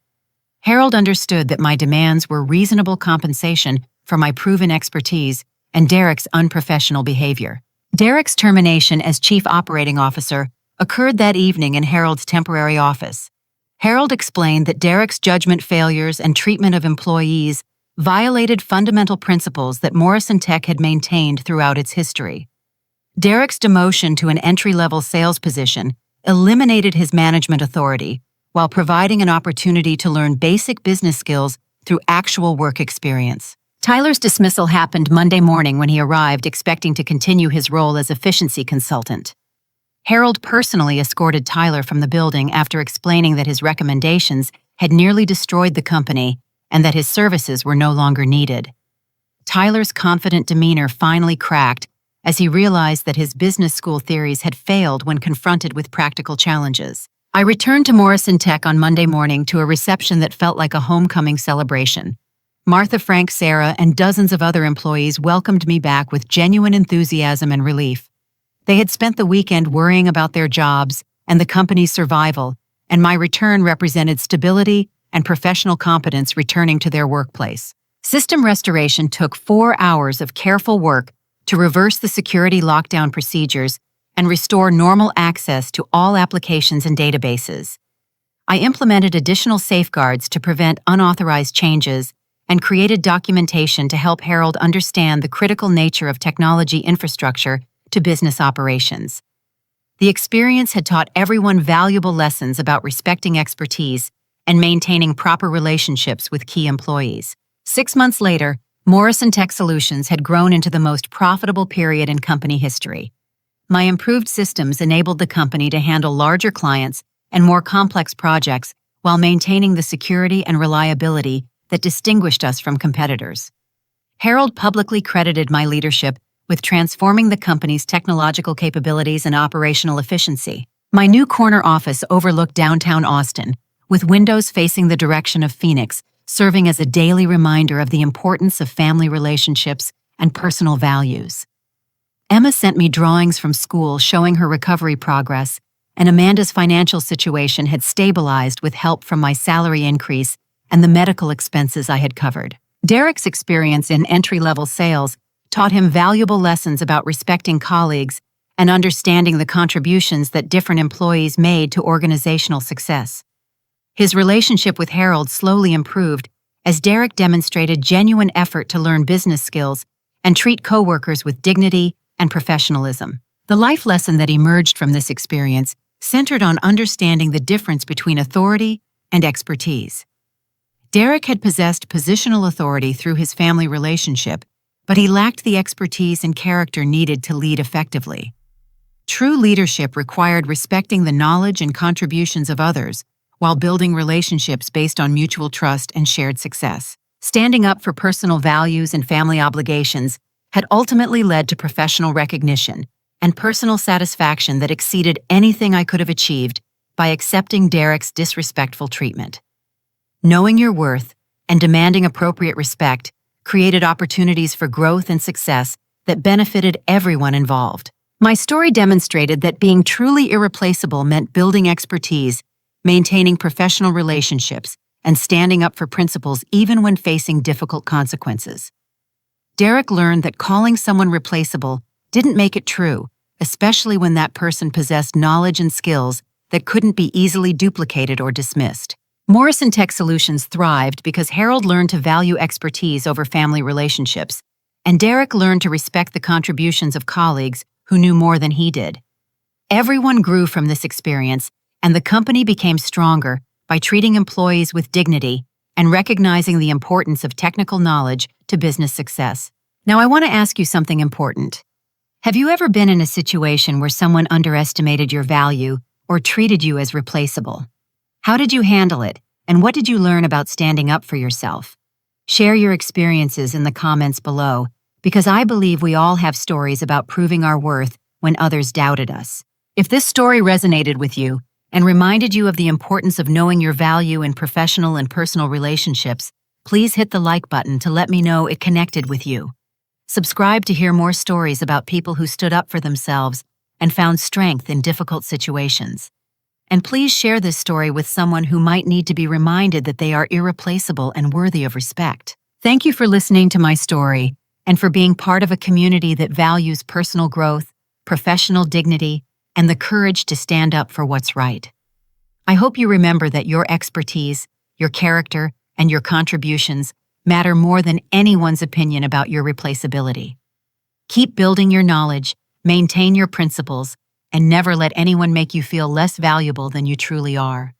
Harold understood that my demands were reasonable compensation for my proven expertise and Derek's unprofessional behavior. Derek's termination as Chief Operating Officer occurred that evening in Harold's temporary office. Harold explained that Derek's judgment failures and treatment of employees violated fundamental principles that Morrison Tech had maintained throughout its history. Derek's demotion to an entry-level sales position eliminated his management authority while providing an opportunity to learn basic business skills through actual work experience. Tyler's dismissal happened Monday morning when he arrived expecting to continue his role as efficiency consultant. Harold personally escorted Tyler from the building after explaining that his recommendations had nearly destroyed the company and that his services were no longer needed. Tyler's confident demeanor finally cracked as he realized that his business school theories had failed when confronted with practical challenges. I returned to Morrison Tech on Monday morning to a reception that felt like a homecoming celebration. Martha, Frank, Sarah, and dozens of other employees welcomed me back with genuine enthusiasm and relief. They had spent the weekend worrying about their jobs and the company's survival, and my return represented stability and professional competence returning to their workplace. System restoration took 4 hours of careful work to reverse the security lockdown procedures and restore normal access to all applications and databases. I implemented additional safeguards to prevent unauthorized changes and created documentation to help Harold understand the critical nature of technology infrastructure to business operations. The experience had taught everyone valuable lessons about respecting expertise and maintaining proper relationships with key employees. 6 months later, Morrison Tech Solutions had grown into the most profitable period in company history. My improved systems enabled the company to handle larger clients and more complex projects while maintaining the security and reliability that distinguished us from competitors. Harold publicly credited my leadership with transforming the company's technological capabilities and operational efficiency. My new corner office overlooked downtown Austin, with windows facing the direction of Phoenix, serving as a daily reminder of the importance of family relationships and personal values. Emma sent me drawings from school showing her recovery progress, and Amanda's financial situation had stabilized with help from my salary increase and the medical expenses I had covered. Derek's experience in entry-level sales taught him valuable lessons about respecting colleagues and understanding the contributions that different employees made to organizational success. His relationship with Harold slowly improved as Derek demonstrated genuine effort to learn business skills and treat coworkers with dignity and professionalism. The life lesson that emerged from this experience centered on understanding the difference between authority and expertise. Derek had possessed positional authority through his family relationship, but he lacked the expertise and character needed to lead effectively. True leadership required respecting the knowledge and contributions of others while building relationships based on mutual trust and shared success. Standing up for personal values and family obligations had ultimately led to professional recognition and personal satisfaction that exceeded anything I could have achieved by accepting Derek's disrespectful treatment. Knowing your worth and demanding appropriate respect created opportunities for growth and success that benefited everyone involved. My story demonstrated that being truly irreplaceable meant building expertise, maintaining professional relationships, and standing up for principles even when facing difficult consequences. Derek learned that calling someone replaceable didn't make it true, especially when that person possessed knowledge and skills that couldn't be easily duplicated or dismissed. Morrison Tech Solutions thrived because Harold learned to value expertise over family relationships, and Derek learned to respect the contributions of colleagues who knew more than he did. Everyone grew from this experience, and the company became stronger by treating employees with dignity and recognizing the importance of technical knowledge to business success. Now, I want to ask you something important. Have you ever been in a situation where someone underestimated your value or treated you as replaceable? How did you handle it, and what did you learn about standing up for yourself? Share your experiences in the comments below, because I believe we all have stories about proving our worth when others doubted us. If this story resonated with you and reminded you of the importance of knowing your value in professional and personal relationships, please hit the like button to let me know it connected with you. Subscribe to hear more stories about people who stood up for themselves and found strength in difficult situations. And please share this story with someone who might need to be reminded that they are irreplaceable and worthy of respect. Thank you for listening to my story and for being part of a community that values personal growth, professional dignity, and the courage to stand up for what's right. I hope you remember that your expertise, your character, and your contributions matter more than anyone's opinion about your replaceability. Keep building your knowledge, maintain your principles, and never let anyone make you feel less valuable than you truly are.